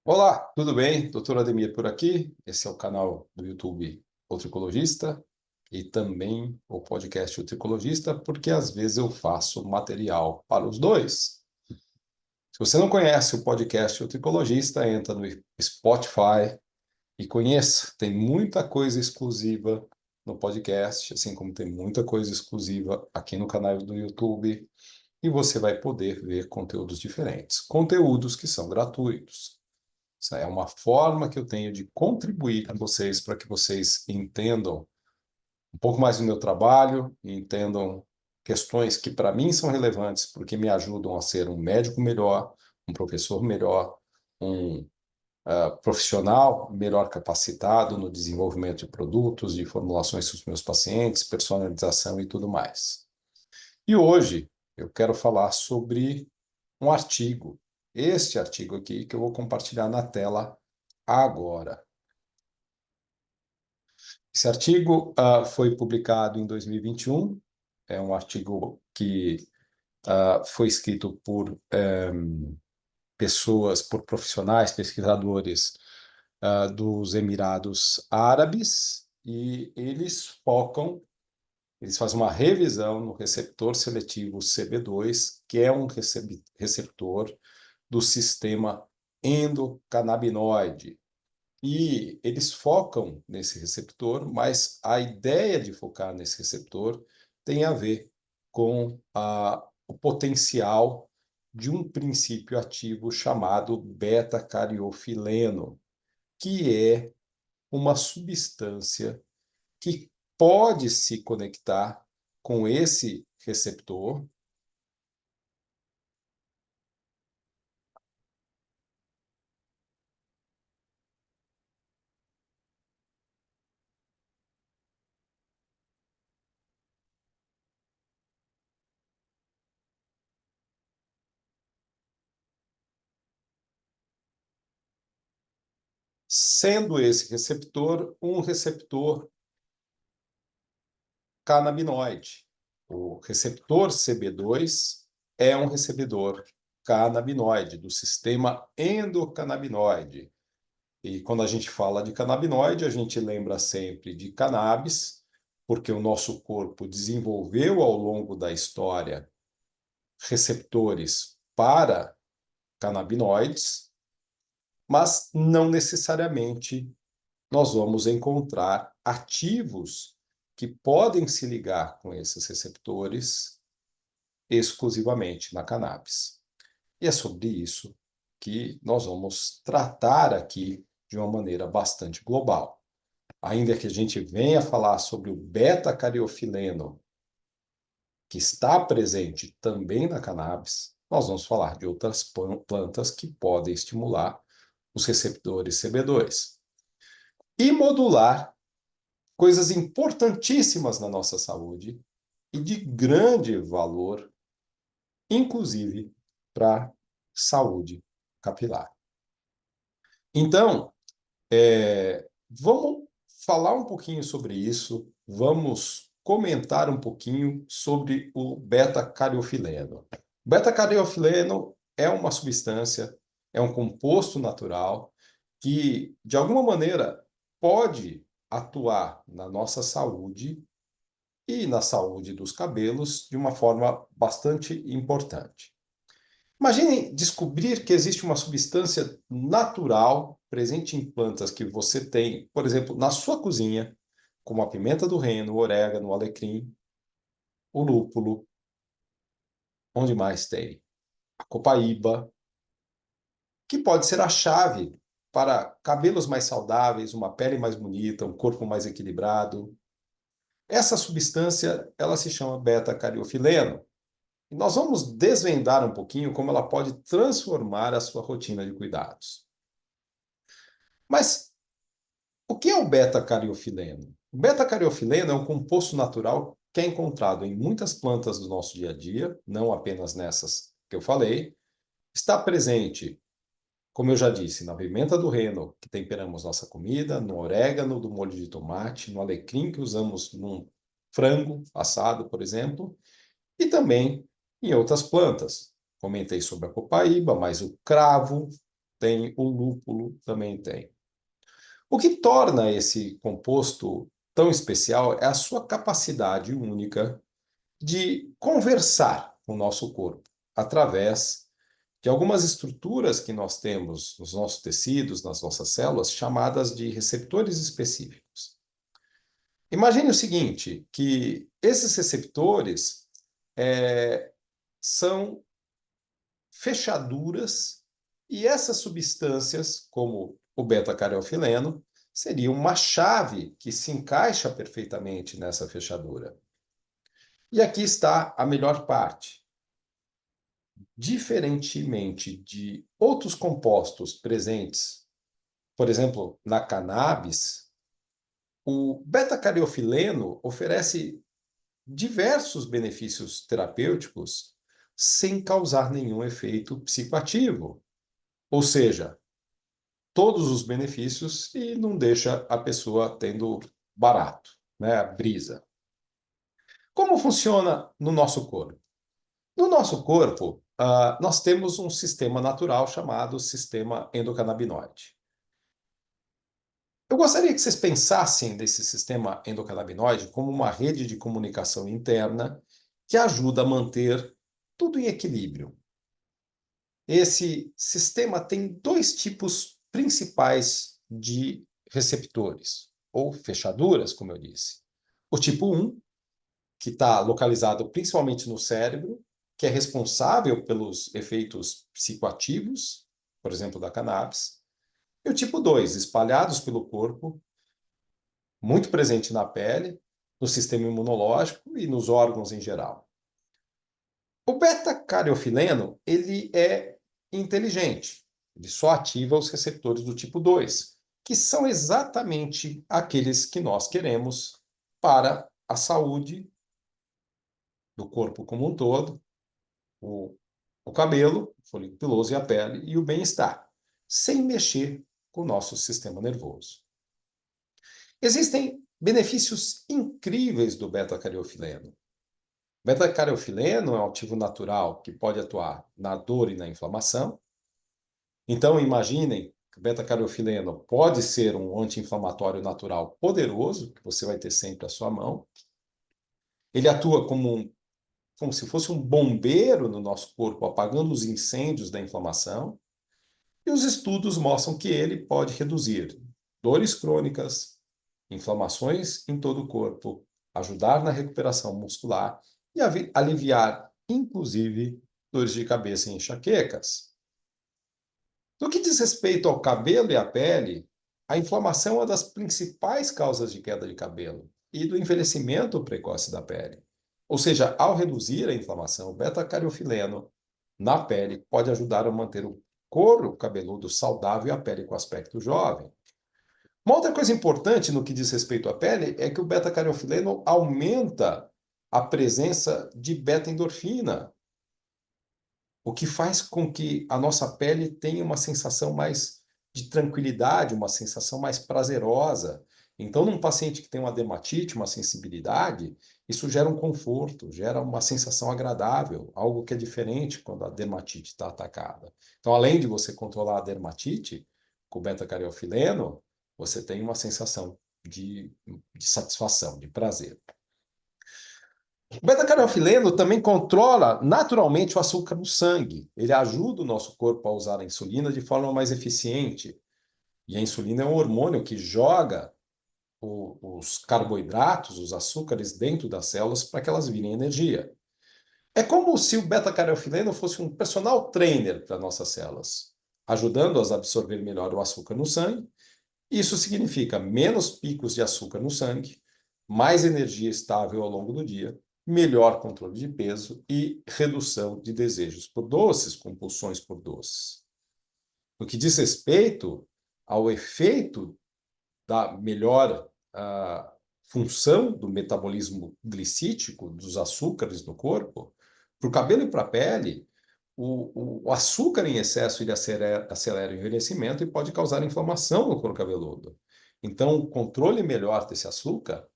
Olá, tudo bem? Doutor Ademir por aqui. Esse é o canal do YouTube O Tricologista e também o podcast O Tricologista, porque às vezes eu faço material para os dois. Se você não conhece o podcast O Tricologista, entra no Spotify e conheça. Tem muita coisa exclusiva no podcast, assim como tem muita coisa exclusiva aqui no canal do YouTube, e você vai poder ver conteúdos diferentes, conteúdos que são gratuitos. Isso é uma forma que eu tenho de contribuir com vocês para que vocês entendam um pouco mais do meu trabalho e entendam questões que para mim são relevantes, porque me ajudam a ser um médico melhor, um professor melhor, um profissional melhor capacitado no desenvolvimento de produtos, de formulações para os meus pacientes, personalização e tudo mais. E hoje eu quero falar sobre um artigo, este artigo aqui que eu vou compartilhar na tela agora. Esse artigo foi publicado em 2021, é um artigo que foi escrito por pessoas, por profissionais, pesquisadores dos Emirados Árabes, e eles fazem uma revisão no receptor seletivo CB2, que é um receptor do sistema endocannabinoide. E eles focam nesse receptor, mas a ideia de focar nesse receptor tem a ver com o potencial de um princípio ativo chamado beta-cariofileno, que é uma substância que pode se conectar com esse receptor, sendo esse receptor um receptor canabinoide. O receptor CB2 é um receptor canabinoide, do sistema endocannabinoide. E quando a gente fala de canabinoide, a gente lembra sempre de cannabis, porque o nosso corpo desenvolveu ao longo da história receptores para canabinoides, mas não necessariamente nós vamos encontrar ativos que podem se ligar com esses receptores exclusivamente na cannabis. E é sobre isso que nós vamos tratar aqui de uma maneira bastante global. Ainda que a gente venha falar sobre o beta-cariofileno, que está presente também na cannabis, nós vamos falar de outras plantas que podem estimular os receptores CB2 e modular coisas importantíssimas na nossa saúde e de grande valor, inclusive para saúde capilar. Então, vamos falar um pouquinho sobre isso, vamos comentar um pouquinho sobre o beta-cariofileno. O beta-cariofileno é uma substância, é um composto natural que, de alguma maneira, pode atuar na nossa saúde e na saúde dos cabelos de uma forma bastante importante. Imagine descobrir que existe uma substância natural presente em plantas que você tem, por exemplo, na sua cozinha, como a pimenta do reino, o orégano, o alecrim, o lúpulo, onde mais tem? A copaíba, que pode ser a chave para cabelos mais saudáveis, uma pele mais bonita, um corpo mais equilibrado. Essa substância, ela se chama beta-cariofileno. E nós vamos desvendar um pouquinho como ela pode transformar a sua rotina de cuidados. Mas o que é o beta-cariofileno? O beta-cariofileno é um composto natural que é encontrado em muitas plantas do nosso dia a dia, não apenas nessas que eu falei. Está presente, como eu já disse, na pimenta do reino, que temperamos nossa comida, no orégano do molho de tomate, no alecrim que usamos num frango assado, por exemplo, e também em outras plantas. Comentei sobre a copaíba, mas o cravo, tem, o lúpulo também tem. O que torna esse composto tão especial é a sua capacidade única de conversar com o nosso corpo através de algumas estruturas que nós temos nos nossos tecidos, nas nossas células, chamadas de receptores específicos. Imagine o seguinte, que esses receptores são fechaduras e essas substâncias, como o beta-carotenoide, seria uma chave que se encaixa perfeitamente nessa fechadura. E aqui está a melhor parte. Diferentemente de outros compostos presentes, por exemplo, na cannabis, o beta-carotenoide oferece diversos benefícios terapêuticos sem causar nenhum efeito psicoativo. Ou seja, todos os benefícios e não deixa a pessoa tendo barato, né? Brisa. Como funciona no nosso corpo? No nosso corpo, nós temos um sistema natural chamado sistema endocannabinoide. Eu gostaria que vocês pensassem desse sistema endocannabinoide como uma rede de comunicação interna que ajuda a manter tudo em equilíbrio. Esse sistema tem dois tipos principais de receptores, ou fechaduras, como eu disse. O tipo 1, que está localizado principalmente no cérebro, que é responsável pelos efeitos psicoativos, por exemplo, da cannabis. E o tipo 2, espalhados pelo corpo, muito presente na pele, no sistema imunológico e nos órgãos em geral. O beta-carotenoide, ele é inteligente. Ele só ativa os receptores do tipo 2, que são exatamente aqueles que nós queremos para a saúde do corpo como um todo, o cabelo, o folículo piloso e a pele, e o bem-estar, sem mexer com o nosso sistema nervoso. Existem benefícios incríveis do beta-carotenoide. Beta-carotenoide é um ativo natural que pode atuar na dor e na inflamação. Então, imaginem que o beta-carotenoide pode ser um anti-inflamatório natural poderoso, que você vai ter sempre à sua mão. Ele atua como se fosse um bombeiro no nosso corpo, apagando os incêndios da inflamação. E os estudos mostram que ele pode reduzir dores crônicas, inflamações em todo o corpo, ajudar na recuperação muscular e aliviar, inclusive, dores de cabeça e enxaquecas. No que diz respeito ao cabelo e à pele, a inflamação é uma das principais causas de queda de cabelo e do envelhecimento precoce da pele. Ou seja, ao reduzir a inflamação, o beta-carotenoide na pele pode ajudar a manter o couro cabeludo saudável e a pele com aspecto jovem. Uma outra coisa importante no que diz respeito à pele é que o beta-carotenoide aumenta a presença de beta-endorfina, o que faz com que a nossa pele tenha uma sensação mais de tranquilidade, uma sensação mais prazerosa. Então, num paciente que tem uma dermatite, uma sensibilidade, isso gera um conforto, gera uma sensação agradável, algo que é diferente quando a dermatite está atacada. Então, além de você controlar a dermatite com beta-carotenoide, você tem uma sensação de satisfação, de prazer. O beta-carotenoide também controla naturalmente o açúcar no sangue. Ele ajuda o nosso corpo a usar a insulina de forma mais eficiente. E a insulina é um hormônio que joga os carboidratos, os açúcares dentro das células para que elas virem energia. É como se o beta-carotenoide fosse um personal trainer para nossas células, ajudando-as a absorver melhor o açúcar no sangue. Isso significa menos picos de açúcar no sangue, mais energia estável ao longo do dia, melhor controle de peso e redução de desejos por doces, compulsões por doces. No que diz respeito ao efeito da melhor função do metabolismo glicídico dos açúcares no corpo, para o cabelo e para a pele, o açúcar em excesso ele acelera o envelhecimento e pode causar inflamação no couro cabeludo. Então, o controle melhor desse açúcar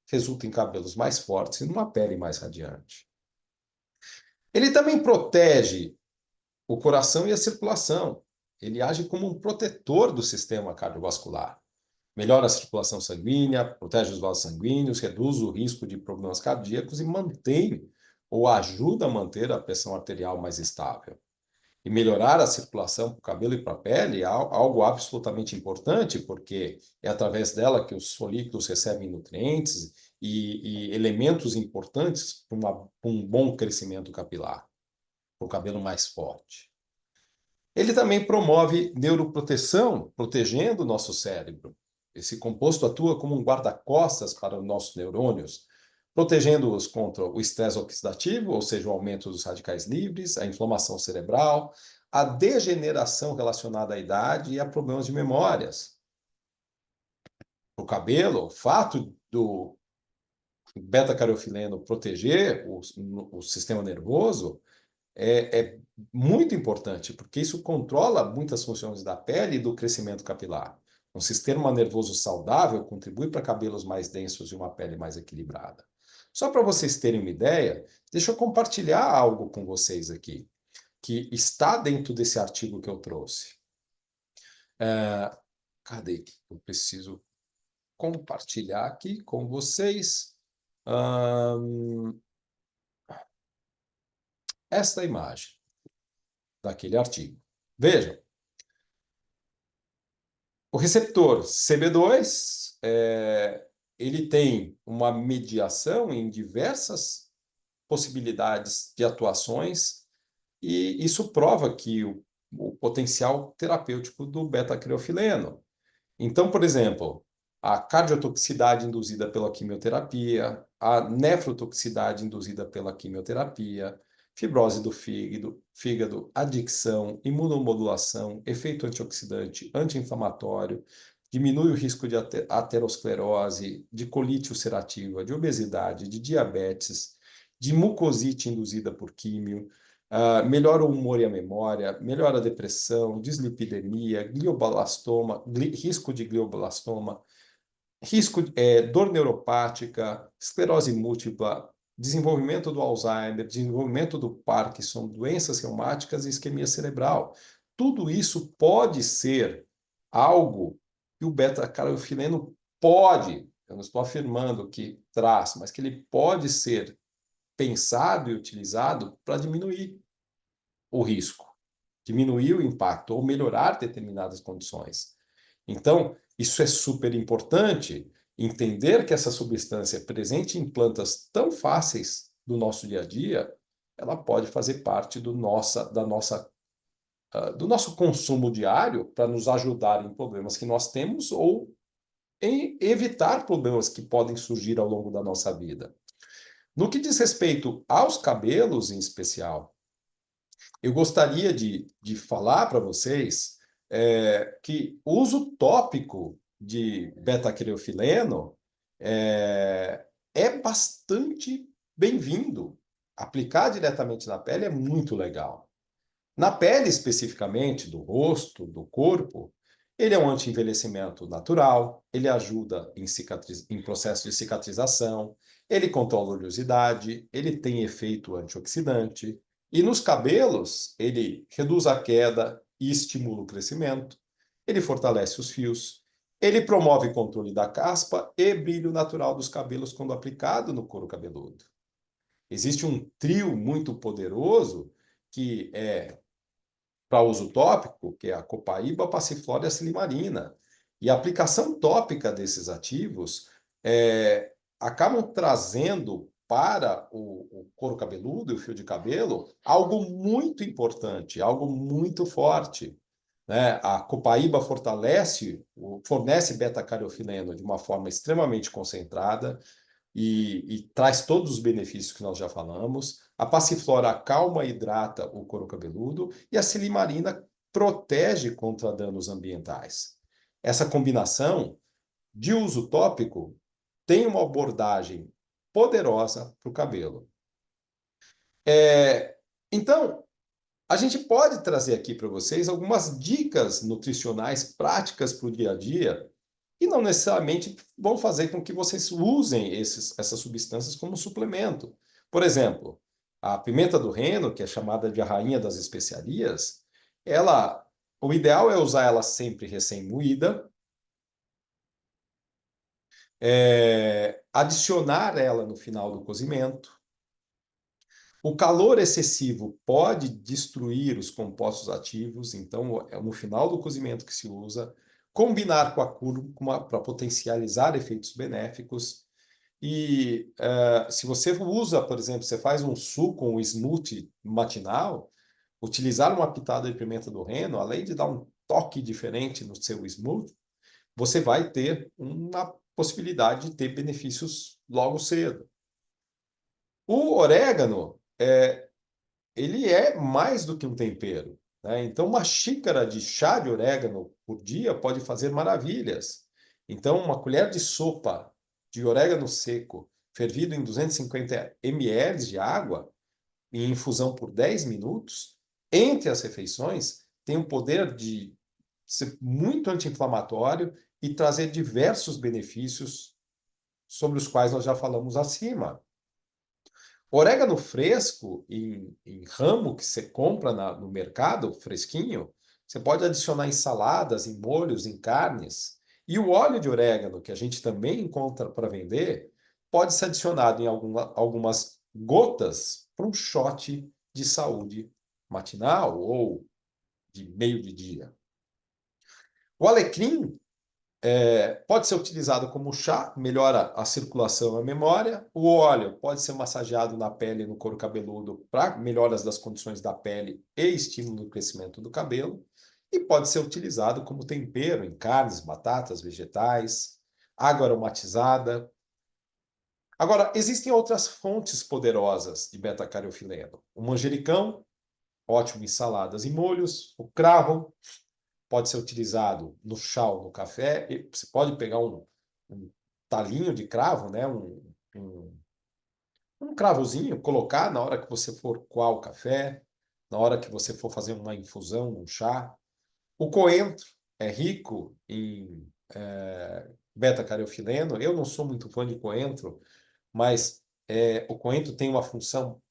resulta em cabelos mais fortes e numa pele mais radiante. Ele também protege o coração e a circulação. ele age como um protetor do sistema cardiovascular. Melhora a circulação sanguínea, protege os vasos sanguíneos, reduz o risco de problemas cardíacos e mantém ou ajuda a manter a pressão arterial mais estável. E melhorar a circulação para o cabelo e para a pele é algo absolutamente importante, porque é através dela que os folículos recebem nutrientes e elementos importantes para um bom crescimento capilar, para o cabelo mais forte. Ele também promove neuroproteção, protegendo o nosso cérebro. Esse composto atua como um guarda-costas para os nossos neurônios, protegendo-os contra o estresse oxidativo, ou seja, o aumento dos radicais livres, a inflamação cerebral, a degeneração relacionada à idade e a problemas de memórias. O cabelo, o fato do beta-caroteno proteger o sistema nervoso é muito importante, porque isso controla muitas funções da pele e do crescimento capilar. Um sistema nervoso saudável contribui para cabelos mais densos e uma pele mais equilibrada. Só para vocês terem uma ideia, deixa eu compartilhar algo com vocês aqui, que está dentro desse artigo que eu trouxe. Cadê? Eu preciso compartilhar aqui com vocês esta imagem daquele artigo. Vejam. O receptor CB2, ele tem uma mediação em diversas possibilidades de atuações e isso prova que o potencial terapêutico do beta-criofileno. Então, por exemplo, a cardiotoxicidade induzida pela quimioterapia, a nefrotoxicidade induzida pela quimioterapia, fibrose do fígado, adicção, imunomodulação, efeito antioxidante, anti-inflamatório, diminui o risco de aterosclerose, de colite ulcerativa, de obesidade, de diabetes, de mucosite induzida por químio, melhora o humor e a memória, melhora a depressão, dislipidemia, glioblastoma, risco de glioblastoma, dor neuropática, esclerose múltipla, desenvolvimento do Alzheimer, desenvolvimento do Parkinson, doenças reumáticas e isquemia cerebral. Tudo isso pode ser algo que o beta-caroteno pode, eu não estou afirmando que traz, mas que ele pode ser pensado e utilizado para diminuir o risco, diminuir o impacto ou melhorar determinadas condições. Então, isso é super importante, entender que essa substância presente em plantas tão fáceis do nosso dia a dia, ela pode fazer parte do nosso consumo diário para nos ajudar em problemas que nós temos ou em evitar problemas que podem surgir ao longo da nossa vida. No que diz respeito aos cabelos em especial, eu gostaria de falar para vocês que o uso tópico de beta-criofileno é bastante bem-vindo. Aplicar diretamente na pele é muito legal. Na pele, especificamente, do rosto, do corpo, ele é um anti-envelhecimento natural, ele ajuda em processo de cicatrização, ele controla a oleosidade, ele tem efeito antioxidante, e nos cabelos, ele reduz a queda e estimula o crescimento, ele fortalece os fios, ele promove controle da caspa e brilho natural dos cabelos quando aplicado no couro cabeludo. Existe um trio muito poderoso que é para uso tópico, que é a copaíba, a passiflora e a silimarina. E a aplicação tópica desses ativos acabam trazendo para o couro cabeludo e o fio de cabelo algo muito importante, algo muito forte. Né? A copaíba fornece beta-caroteno de uma forma extremamente concentrada, e traz todos os benefícios que nós já falamos. A passiflora acalma e hidrata o couro cabeludo e a silimarina protege contra danos ambientais. Essa combinação de uso tópico tem uma abordagem poderosa para o cabelo. Então, a gente pode trazer aqui para vocês algumas dicas nutricionais práticas para o dia a dia e não necessariamente vão fazer com que vocês usem essas substâncias como suplemento. Por exemplo, a pimenta do reino, que é chamada de a rainha das especiarias, ela O ideal é usar ela sempre recém-moída, adicionar ela no final do cozimento. O calor excessivo pode destruir os compostos ativos, então é no final do cozimento que se usa. Combinar com a cúrcuma para potencializar efeitos benéficos. E se você usa, por exemplo, você faz um suco, um smoothie matinal, utilizar uma pitada de pimenta do reino, além de dar um toque diferente no seu smoothie, você vai ter uma possibilidade de ter benefícios logo cedo. O orégano, ele é mais do que um tempero, né? Então, uma xícara de chá de orégano por dia pode fazer maravilhas. Então, uma colher de sopa de orégano seco, fervido em 250 ml de água, em infusão por 10 minutos, entre as refeições, tem o poder de ser muito anti-inflamatório e trazer diversos benefícios sobre os quais nós já falamos acima. Orégano fresco em ramo que você compra no mercado, fresquinho, você pode adicionar em saladas, em molhos, em carnes. E o óleo de orégano, que a gente também encontra para vender, pode ser adicionado em algumas gotas para um shot de saúde matinal ou de meio de dia. O alecrim pode ser utilizado como chá, melhora a circulação e a memória. O óleo pode ser massageado na pele e no couro cabeludo para melhoras das condições da pele e estímulo do crescimento do cabelo. E pode ser utilizado como tempero em carnes, batatas, vegetais, água aromatizada. Agora, existem outras fontes poderosas de beta-carotenoide. O manjericão, ótimo em saladas e molhos. O cravo, pode ser utilizado no chá ou no café. E você pode pegar um talinho de cravo, né? Um cravozinho, colocar na hora que você for coar o café, na hora que você for fazer uma infusão, um chá. O coentro é rico em beta-carotenoide. Eu não sou muito fã de coentro, mas o coentro tem uma função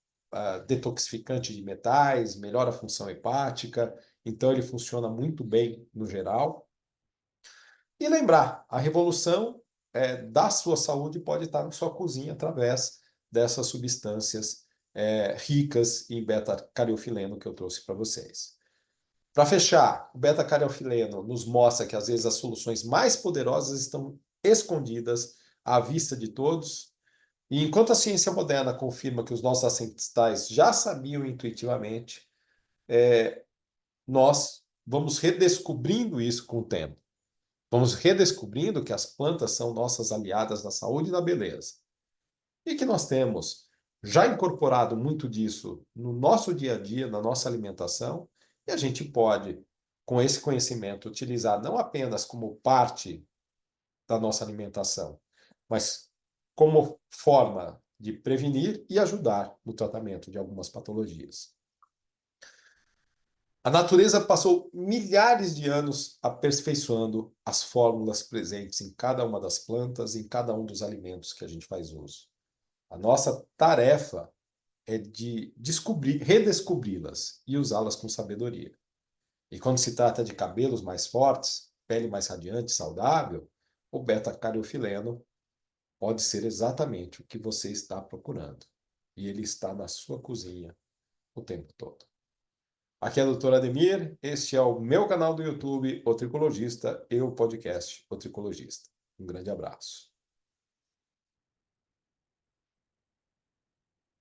detoxificante de metais, melhora a função hepática, então ele funciona muito bem no geral. E lembrar, a revolução da sua saúde pode estar na sua cozinha através dessas substâncias ricas em beta-carotenoide que eu trouxe para vocês. Para fechar, o beta-carotenoide nos mostra que às vezes as soluções mais poderosas estão escondidas à vista de todos. E enquanto a ciência moderna confirma que os nossos ancestrais já sabiam intuitivamente, nós vamos redescobrindo isso com o tempo. Vamos redescobrindo que as plantas são nossas aliadas na saúde e na beleza. E que nós temos já incorporado muito disso no nosso dia a dia, na nossa alimentação, e a gente pode, com esse conhecimento, utilizar não apenas como parte da nossa alimentação, mas como forma de prevenir e ajudar no tratamento de algumas patologias. A natureza passou milhares de anos aperfeiçoando as fórmulas presentes em cada uma das plantas, em cada um dos alimentos que a gente faz uso. A nossa tarefa é de redescobri-las e usá-las com sabedoria. E quando se trata de cabelos mais fortes, pele mais radiante, saudável, o beta-carotenoide pode ser exatamente o que você está procurando. E ele está na sua cozinha o tempo todo. Aqui é o Dr. Ademir, este é o meu canal do YouTube, O Tricologista, e o podcast O Tricologista. Um grande abraço.